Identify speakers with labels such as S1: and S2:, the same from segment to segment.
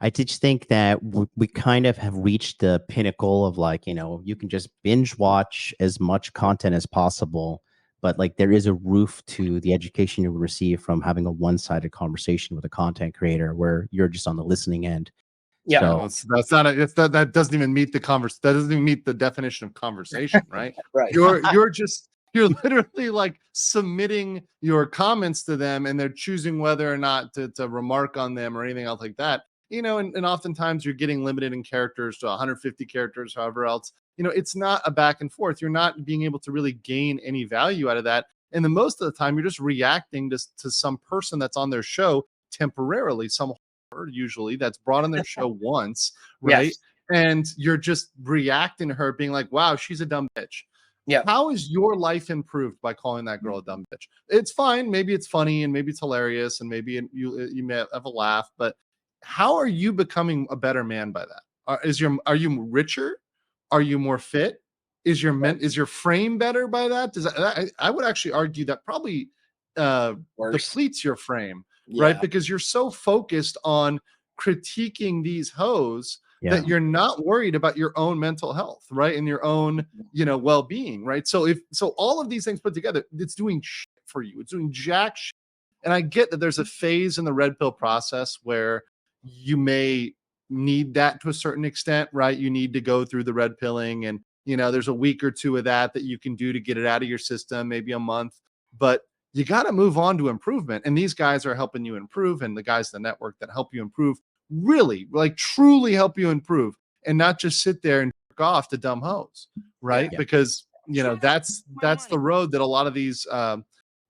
S1: I just think that we kind of have reached the pinnacle of like, you can just binge watch as much content as possible, but like there is a roof to the education you receive from having a one-sided conversation with a content creator where you're just on the listening end.
S2: Yeah,
S1: So
S3: that's not a, that doesn't even meet the that doesn't even meet the definition of conversation, right?
S2: right.
S3: You're literally like submitting your comments to them, and they're choosing whether or not to remark on them or anything else like that. And oftentimes you're getting limited in characters to 150 characters, however else. It's not a back and forth. You're not being able to really gain any value out of that. And the most of the time, you're just reacting to some person that's on their show temporarily, some usually that's brought on their show once, right?
S2: Yes.
S3: And you're just reacting to her being like, wow, she's a dumb bitch.
S2: Yeah.
S3: How is your life improved by calling that girl a dumb bitch? It's fine. Maybe it's funny and maybe it's hilarious and maybe you may have a laugh, but how are you becoming a better man by that? Are you richer? Are you more fit? Is your frame better by that? I would actually argue that probably depletes your frame. Yeah. Right? Because you're so focused on critiquing these hoes that you're not worried about your own mental health, right? And your own, well-being, right? So all of these things put together, it's doing shit for you. It's doing jack shit. And I get that there's a phase in the red pill process where you may need that to a certain extent, right? You need to go through the red pilling and, there's a week or two of that you can do to get it out of your system, maybe a month, but you got to move on to improvement. And these guys are helping you improve. And the guys in the network that help you improve really, like, truly help you improve and not just sit there and jerk off to dumb hoes, right? Yeah. Because, that's the road that a lot of these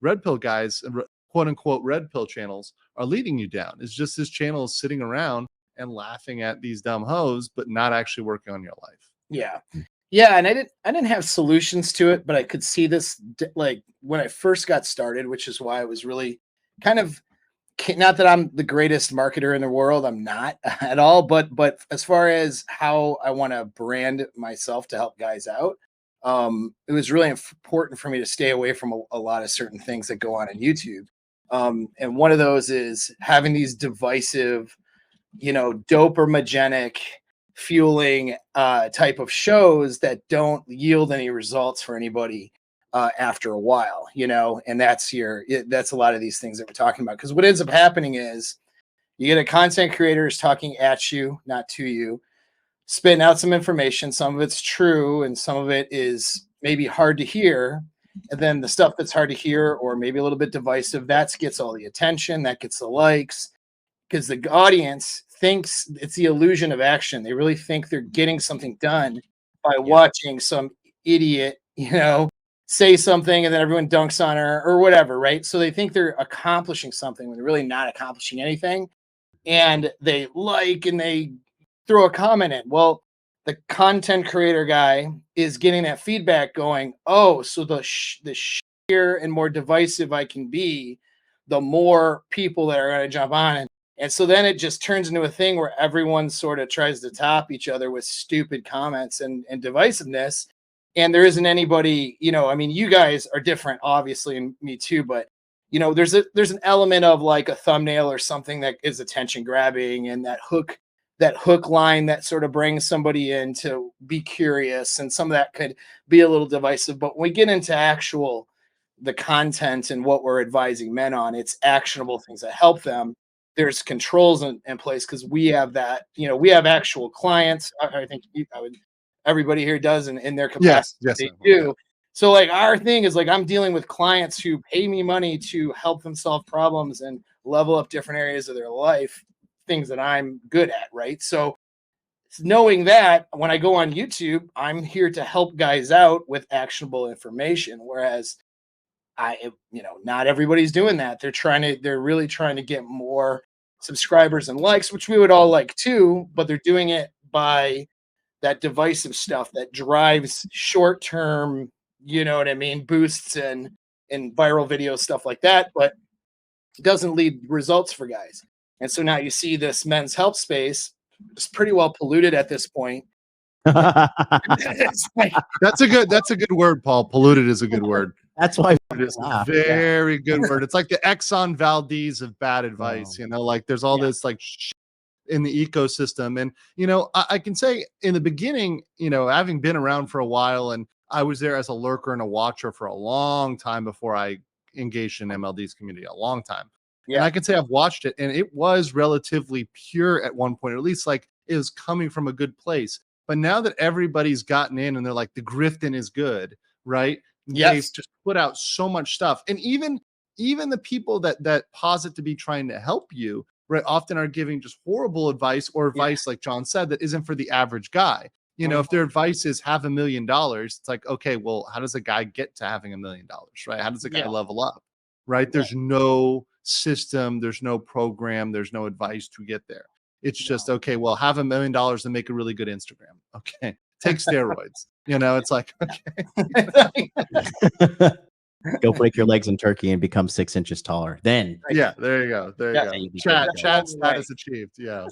S3: red pill guys, quote unquote, red pill channels are leading you down. It's just this channel is sitting around and laughing at these dumb hoes, but not actually working on your life.
S2: Yeah. Yeah, and I didn't have solutions to it, but I could see this like when I first got started, which is why I was really kind of, not that I'm the greatest marketer in the world, I'm not at all, but as far as how I want to brand myself to help guys out, it was really important for me to stay away from a lot of certain things that go on YouTube. And one of those is having these divisive, dopaminergic fueling type of shows that don't yield any results for anybody after a while, and that's a lot of these things that we're talking about. Because what ends up happening is you get a content creator is talking at you, not to you, spitting out some information. Some of it's true and some of it is maybe hard to hear. And then the stuff that's hard to hear or maybe a little bit divisive, that gets all the attention, that gets the likes, because the audience thinks it's the illusion of action. They really think they're getting something done by watching some idiot, say something and then everyone dunks on her or whatever, right? So they think they're accomplishing something when they're really not accomplishing anything. And they like and they throw a comment in. Well, the content creator guy is getting that feedback going, oh, so the sheer and more divisive I can be, the more people that are going to jump on it. And so then it just turns into a thing where everyone sort of tries to top each other with stupid comments and divisiveness. And there isn't anybody, you guys are different, obviously, and me too, but there's an element of like a thumbnail or something that is attention grabbing, and that hook line that sort of brings somebody in to be curious, and some of that could be a little divisive. But when we get into the content and what we're advising men on, it's actionable things that help them. There's controls in place because we have that, we have actual clients. I think everybody here does in their capacity. Yes, they do. So like our thing is like, I'm dealing with clients who pay me money to help them solve problems and level up different areas of their life, things that I'm good at. Right. So knowing that when I go on YouTube, I'm here to help guys out with actionable information. Whereas not everybody's doing that. They're really trying to get more subscribers and likes, which we would all like too, but they're doing it by that divisive stuff that drives short-term, boosts and viral videos, stuff like that, but doesn't lead results for guys. And so now you see this men's health space is pretty well polluted at this point.
S3: That's a good word, Paul. Polluted is a good word.
S1: That's why
S3: it is a very good word. It's like the Exxon Valdez of bad advice, like there's all this like shit in the ecosystem. And, I can say in the beginning, having been around for a while, and I was there as a lurker and a watcher for a long time before I engaged in MLD's community, a long time. And I can say I've watched it, and it was relatively pure at one point, or at least like it was coming from a good place. But now that everybody's gotten in and they're like, the grifting is good, right?
S2: Yes.
S3: They've just put out so much stuff. And even the people that posit to be trying to help you, right, often are giving just horrible advice, or advice, like John said, that isn't for the average guy. If their advice is have $1 million, it's like, okay, well, how does a guy get to having $1 million, right? How does a guy level up, right? There's no system, there's no program, there's no advice to get there. It's just, okay, well, have $1 million and make a really good Instagram. Okay. Take steroids. It's like, okay.
S1: Go break your legs in Turkey and become 6 inches taller. Then,
S3: yeah, there you go. There you go. Chat status achieved. Yeah.